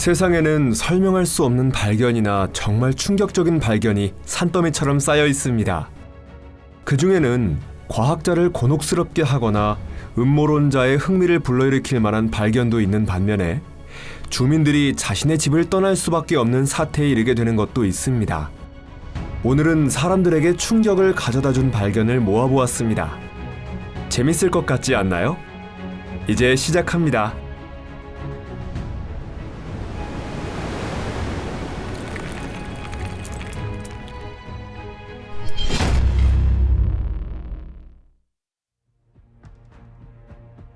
세상에는 설명할 수 없는 발견이나 정말 충격적인 발견이 산더미처럼 쌓여 있습니다. 그 중에는 과학자를 곤혹스럽게 하거나 음모론자의 흥미를 불러일으킬 만한 발견도 있는 반면에 주민들이 자신의 집을 떠날 수밖에 없는 사태에 이르게 되는 것도 있습니다. 오늘은 사람들에게 충격을 가져다준 발견을 모아보았습니다. 재밌을 것 같지 않나요? 이제 시작합니다.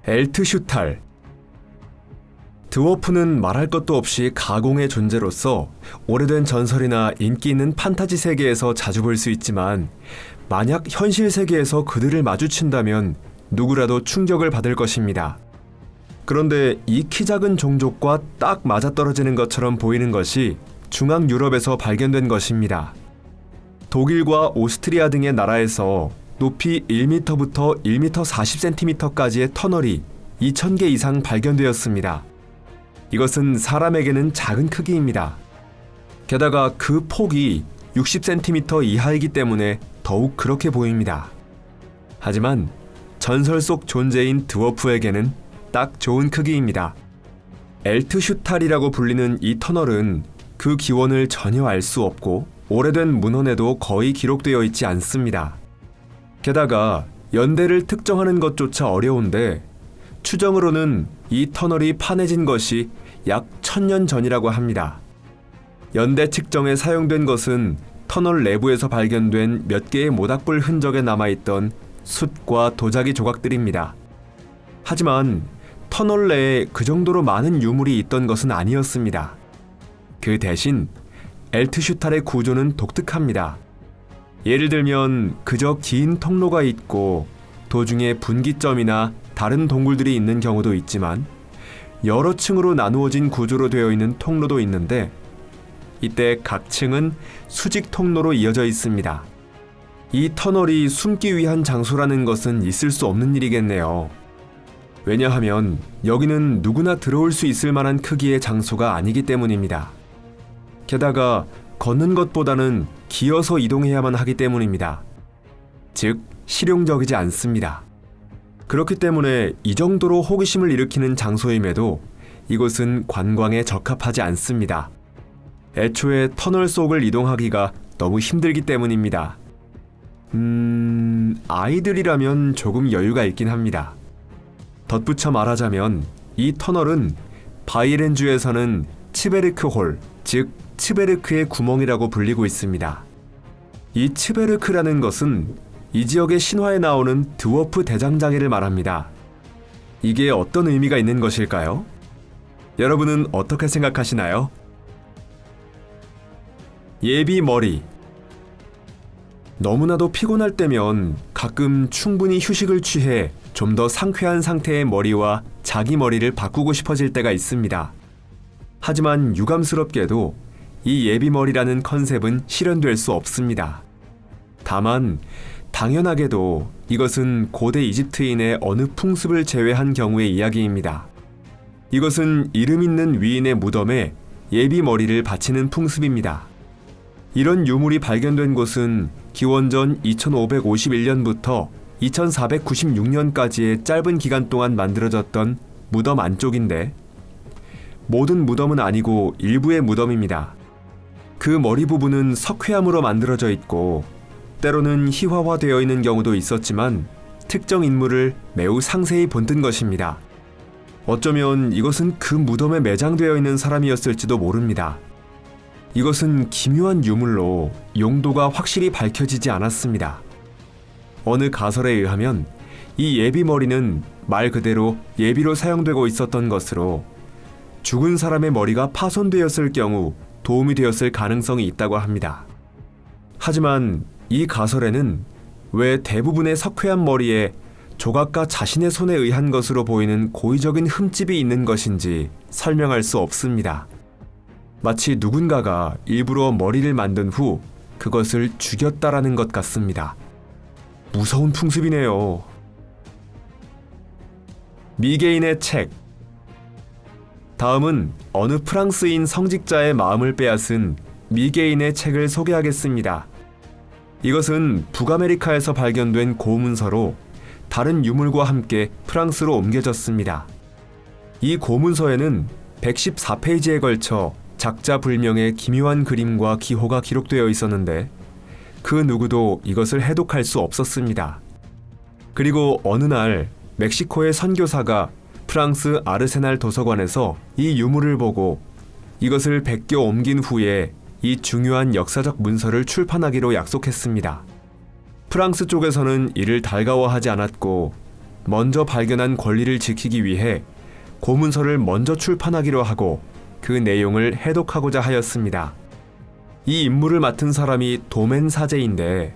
엘트슈탈. 드워프는 말할 것도 없이 가공의 존재로서 오래된 전설이나 인기 있는 판타지 세계에서 자주 볼 수 있지만 만약 현실 세계에서 그들을 마주친다면 누구라도 충격을 받을 것입니다. 그런데 이 키 작은 종족과 딱 맞아떨어지는 것처럼 보이는 것이 중앙 유럽에서 발견된 것입니다. 독일과 오스트리아 등의 나라에서 높이 1m부터 1m 40cm까지의 터널이 2,000개 이상 발견되었습니다. 이것은 사람에게는 작은 크기입니다. 게다가 그 폭이 60cm 이하이기 때문에 더욱 그렇게 보입니다. 하지만 전설 속 존재인 드워프에게는 딱 좋은 크기입니다. 엘트슈탈이라고 불리는 이 터널은 그 기원을 전혀 알 수 없고 오래된 문헌에도 거의 기록되어 있지 않습니다. 게다가 연대를 특정하는 것조차 어려운데 추정으로는 이 터널이 파내진 것이 약 1000년 전이라고 합니다. 연대 측정에 사용된 것은 터널 내부에서 발견된 몇 개의 모닥불 흔적에 남아있던 숯과 도자기 조각들입니다. 하지만 터널 내에 그 정도로 많은 유물이 있던 것은 아니었습니다. 그 대신 엘트슈탈의 구조는 독특합니다. 예를 들면 그저 긴 통로가 있고 도중에 분기점이나 다른 동굴들이 있는 경우도 있지만 여러 층으로 나누어진 구조로 되어 있는 통로도 있는데 이때 각 층은 수직 통로로 이어져 있습니다. 이 터널이 숨기 위한 장소라는 것은 있을 수 없는 일이겠네요. 왜냐하면 여기는 누구나 들어올 수 있을 만한 크기의 장소가 아니기 때문입니다. 게다가 걷는 것보다는 기어서 이동해야만 하기 때문입니다. 즉, 실용적이지 않습니다. 그렇기 때문에 이 정도로 호기심을 일으키는 장소임에도 이곳은 관광에 적합하지 않습니다. 애초에 터널 속을 이동하기가 너무 힘들기 때문입니다. 아이들이라면 조금 여유가 있긴 합니다. 덧붙여 말하자면 이 터널은 바이에른주에서는 츠베르크 홀, 즉 츠베르크의 구멍이라고 불리고 있습니다. 이 츠베르크라는 것은 이 지역의 신화에 나오는 드워프 대장장이를 말합니다. 이게 어떤 의미가 있는 것일까요? 여러분은 어떻게 생각하시나요? 예비 머리. 너무나도 피곤할 때면 가끔 충분히 휴식을 취해 좀 더 상쾌한 상태의 머리와 자기 머리를 바꾸고 싶어질 때가 있습니다. 하지만 유감스럽게도 이 예비머리라는 컨셉은 실현될 수 없습니다. 다만 당연하게도 이것은 고대 이집트인의 어느 풍습을 제외한 경우의 이야기입니다. 이것은 이름 있는 위인의 무덤에 예비머리를 바치는 풍습입니다. 이런 유물이 발견된 곳은 기원전 2551년부터 2496년까지의 짧은 기간 동안 만들어졌던 무덤 안쪽인데 모든 무덤은 아니고 일부의 무덤입니다. 그 머리 부분은 석회암으로 만들어져 있고 때로는 희화화되어 있는 경우도 있었지만 특정 인물을 매우 상세히 본뜬 것입니다. 어쩌면 이것은 그 무덤에 매장되어 있는 사람이었을지도 모릅니다. 이것은 기묘한 유물로 용도가 확실히 밝혀지지 않았습니다. 어느 가설에 의하면 이 예비머리는 말 그대로 예비로 사용되고 있었던 것으로 죽은 사람의 머리가 파손되었을 경우 도움이 되었을 가능성이 있다고 합니다. 하지만 이 가설에는 왜 대부분의 석회암 머리에 조각가 자신의 손에 의한 것으로 보이는 고의적인 흠집이 있는 것인지 설명할 수 없습니다. 마치 누군가가 일부러 머리를 만든 후 그것을 죽였다라는 것 같습니다. 무서운 풍습이네요. 미개인의 책. 다음은 어느 프랑스인 성직자의 마음을 빼앗은 미개인의 책을 소개하겠습니다. 이것은 북아메리카에서 발견된 고문서로 다른 유물과 함께 프랑스로 옮겨졌습니다. 이 고문서에는 114페이지에 걸쳐 작자불명의 기묘한 그림과 기호가 기록되어 있었는데 그 누구도 이것을 해독할 수 없었습니다. 그리고 어느 날 멕시코의 선교사가 프랑스 아르세날 도서관에서 이 유물을 보고 이것을 베껴 옮긴 후에 이 중요한 역사적 문서를 출판하기로 약속했습니다. 프랑스 쪽에서는 이를 달가워하지 않았고 먼저 발견한 권리를 지키기 위해 고문서를 먼저 출판하기로 하고 그 내용을 해독하고자 하였습니다. 이 임무를 맡은 사람이 도멘 사제인데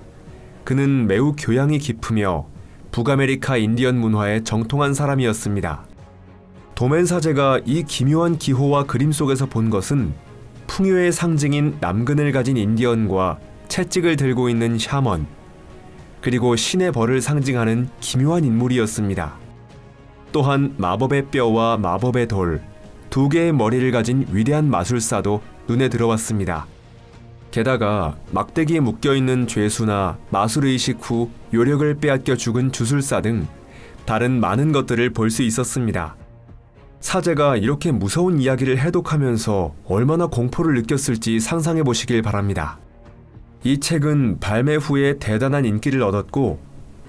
그는 매우 교양이 깊으며 북아메리카 인디언 문화에 정통한 사람이었습니다. 도멘 사제가 이 기묘한 기호와 그림 속에서 본 것은 풍요의 상징인 남근을 가진 인디언과 채찍을 들고 있는 샤먼, 그리고 신의 벌을 상징하는 기묘한 인물이었습니다. 또한 마법의 뼈와 마법의 돌, 두 개의 머리를 가진 위대한 마술사도 눈에 들어왔습니다. 게다가 막대기에 묶여있는 죄수나 마술의식 후 요력을 빼앗겨 죽은 주술사 등 다른 많은 것들을 볼 수 있었습니다. 사제가 이렇게 무서운 이야기를 해독하면서 얼마나 공포를 느꼈을지 상상해 보시길 바랍니다. 이 책은 발매 후에 대단한 인기를 얻었고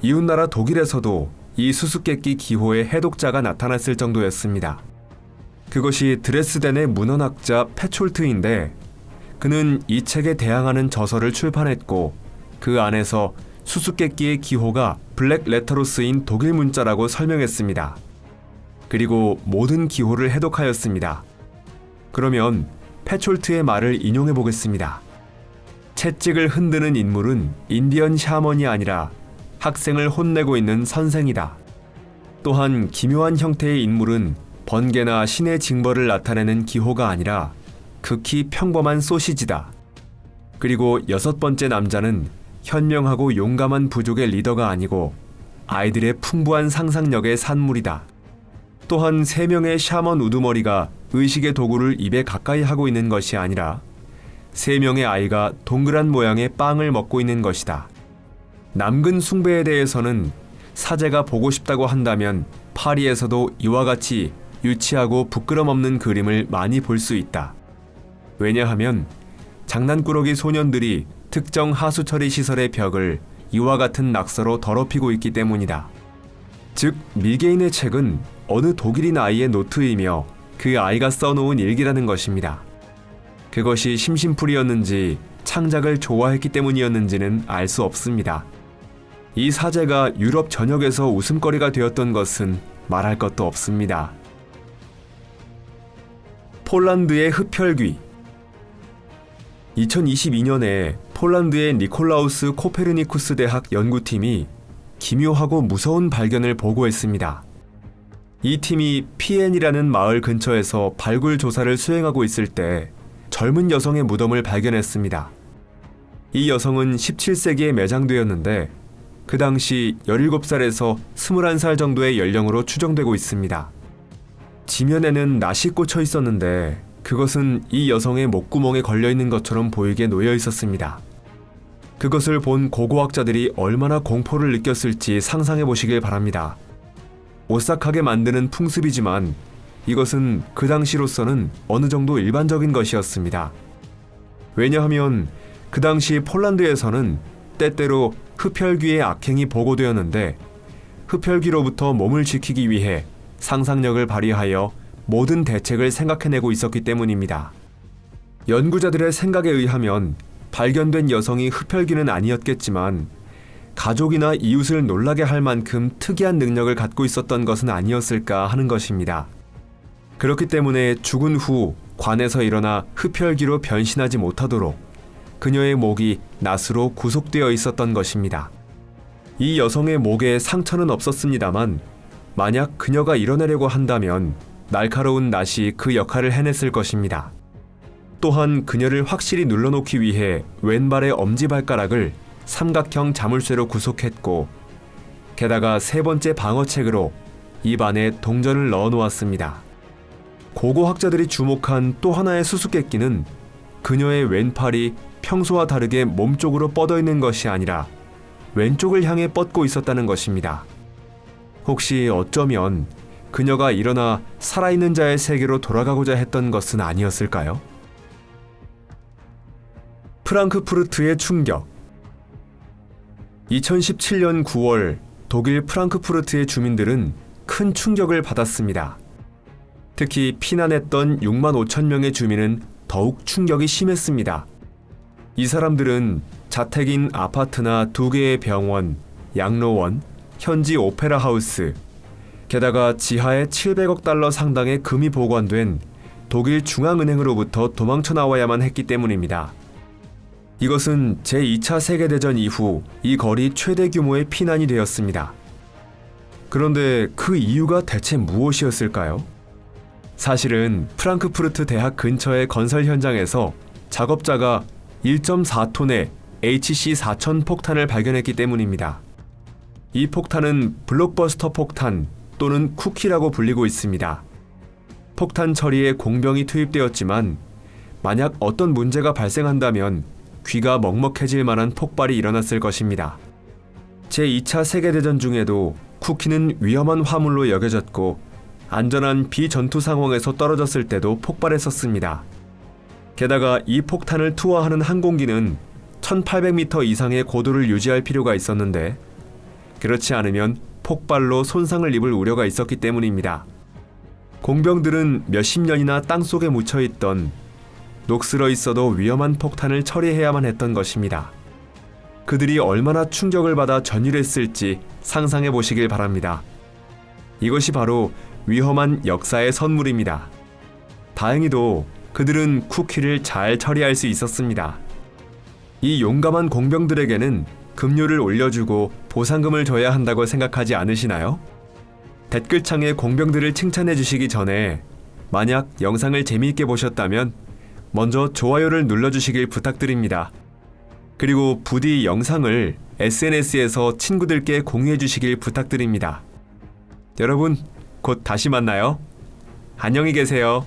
이웃나라 독일에서도 이 수수께끼 기호의 해독자가 나타났을 정도였습니다. 그것이 드레스덴의 문헌학자 페촐트인데 그는 이 책에 대항하는 저서를 출판했고 그 안에서 수수께끼의 기호가 블랙 레터로 쓰인 독일 문자라고 설명했습니다. 그리고 모든 기호를 해독하였습니다. 그러면 페촐트의 말을 인용해 보겠습니다. 채찍을 흔드는 인물은 인디언 샤먼이 아니라 학생을 혼내고 있는 선생이다. 또한 기묘한 형태의 인물은 번개나 신의 징벌을 나타내는 기호가 아니라 극히 평범한 소시지다. 그리고 6번째 남자는 현명하고 용감한 부족의 리더가 아니고 아이들의 풍부한 상상력의 산물이다. 또한 3명의 샤먼 우두머리가 의식의 도구를 입에 가까이 하고 있는 것이 아니라 3명의 아이가 동그란 모양의 빵을 먹고 있는 것이다. 남근 숭배에 대해서는 사제가 보고 싶다고 한다면 파리에서도 이와 같이 유치하고 부끄럼 없는 그림을 많이 볼 수 있다. 왜냐하면 장난꾸러기 소년들이 특정 하수처리 시설의 벽을 이와 같은 낙서로 더럽히고 있기 때문이다. 즉 미개인의 책은 어느 독일인 아이의 노트이며 그 아이가 써놓은 일기라는 것입니다. 그것이 심심풀이였는지 창작을 좋아했기 때문이었는지는 알 수 없습니다. 이 사제가 유럽 전역에서 웃음거리가 되었던 것은 말할 것도 없습니다. 폴란드의 흡혈귀. 2022년에 폴란드의 니콜라우스 코페르니쿠스 대학 연구팀이 기묘하고 무서운 발견을 보고했습니다. 이 팀이 피엔이라는 마을 근처에서 발굴 조사를 수행하고 있을 때 젊은 여성의 무덤을 발견했습니다. 이 여성은 17세기에 매장되었는데 그 당시 17살에서 21살 정도의 연령으로 추정되고 있습니다. 지면에는 낫이 꽂혀 있었는데 그것은 이 여성의 목구멍에 걸려있는 것처럼 보이게 놓여 있었습니다. 그것을 본 고고학자들이 얼마나 공포를 느꼈을지 상상해 보시길 바랍니다. 오싹하게 만드는 풍습이지만 이것은 그 당시로서는 어느 정도 일반적인 것이었습니다. 왜냐하면 그 당시 폴란드에서는 때때로 흡혈귀의 악행이 보고되었는데 흡혈귀로부터 몸을 지키기 위해 상상력을 발휘하여 모든 대책을 생각해내고 있었기 때문입니다. 연구자들의 생각에 의하면 발견된 여성이 흡혈귀는 아니었겠지만 가족이나 이웃을 놀라게 할 만큼 특이한 능력을 갖고 있었던 것은 아니었을까 하는 것입니다. 그렇기 때문에 죽은 후 관에서 일어나 흡혈귀로 변신하지 못하도록 그녀의 목이 낫으로 구속되어 있었던 것입니다. 이 여성의 목에 상처는 없었습니다만 만약 그녀가 일어나려고 한다면 날카로운 낫이 그 역할을 해냈을 것입니다. 또한 그녀를 확실히 눌러놓기 위해 왼발의 엄지발가락을 삼각형 자물쇠로 구속했고 게다가 3번째 방어책으로 입 안에 동전을 넣어 놓았습니다. 고고학자들이 주목한 또 하나의 수수께끼는 그녀의 왼팔이 평소와 다르게 몸쪽으로 뻗어 있는 것이 아니라 왼쪽을 향해 뻗고 있었다는 것입니다. 혹시 어쩌면 그녀가 일어나 살아있는 자의 세계로 돌아가고자 했던 것은 아니었을까요? 프랑크푸르트의 충격. 2017년 9월 독일 프랑크푸르트의 주민들은 큰 충격을 받았습니다. 특히 피난했던 6만 5천 명의 주민은 더욱 충격이 심했습니다. 이 사람들은 자택인 아파트나 2개의 병원, 양로원, 현지 오페라 하우스, 게다가 지하에 700억 달러 상당의 금이 보관된 독일 중앙은행으로부터 도망쳐 나와야만 했기 때문입니다. 이것은 제2차 세계대전 이후 이 거리 최대 규모의 피난이 되었습니다. 그런데 그 이유가 대체 무엇이었을까요? 사실은 프랑크푸르트 대학 근처의 건설 현장에서 작업자가 1.4톤의 HC-4000 폭탄을 발견했기 때문입니다. 이 폭탄은 블록버스터 폭탄 또는 쿠키라고 불리고 있습니다. 폭탄 처리에 공병이 투입되었지만 만약 어떤 문제가 발생한다면 귀가 먹먹해질 만한 폭발이 일어났을 것입니다. 제2차 세계대전 중에도 쿠키는 위험한 화물로 여겨졌고 안전한 비전투 상황에서 떨어졌을 때도 폭발했었습니다. 게다가 이 폭탄을 투하하는 항공기는 1800m 이상의 고도를 유지할 필요가 있었는데 그렇지 않으면 폭발로 손상을 입을 우려가 있었기 때문입니다. 공병들은 몇십 년이나 땅속에 묻혀있던 녹슬어 있어도 위험한 폭탄을 처리해야만 했던 것입니다. 그들이 얼마나 충격을 받아 전율했을지 상상해 보시길 바랍니다. 이것이 바로 위험한 역사의 선물입니다. 다행히도 그들은 쿠키를 잘 처리할 수 있었습니다. 이 용감한 공병들에게는 급료를 올려주고 보상금을 줘야 한다고 생각하지 않으시나요? 댓글창에 공병들을 칭찬해 주시기 전에 만약 영상을 재미있게 보셨다면 먼저 좋아요를 눌러주시길 부탁드립니다. 그리고 부디 영상을 SNS에서 친구들께 공유해 주시길 부탁드립니다. 여러분, 곧 다시 만나요. 안녕히 계세요.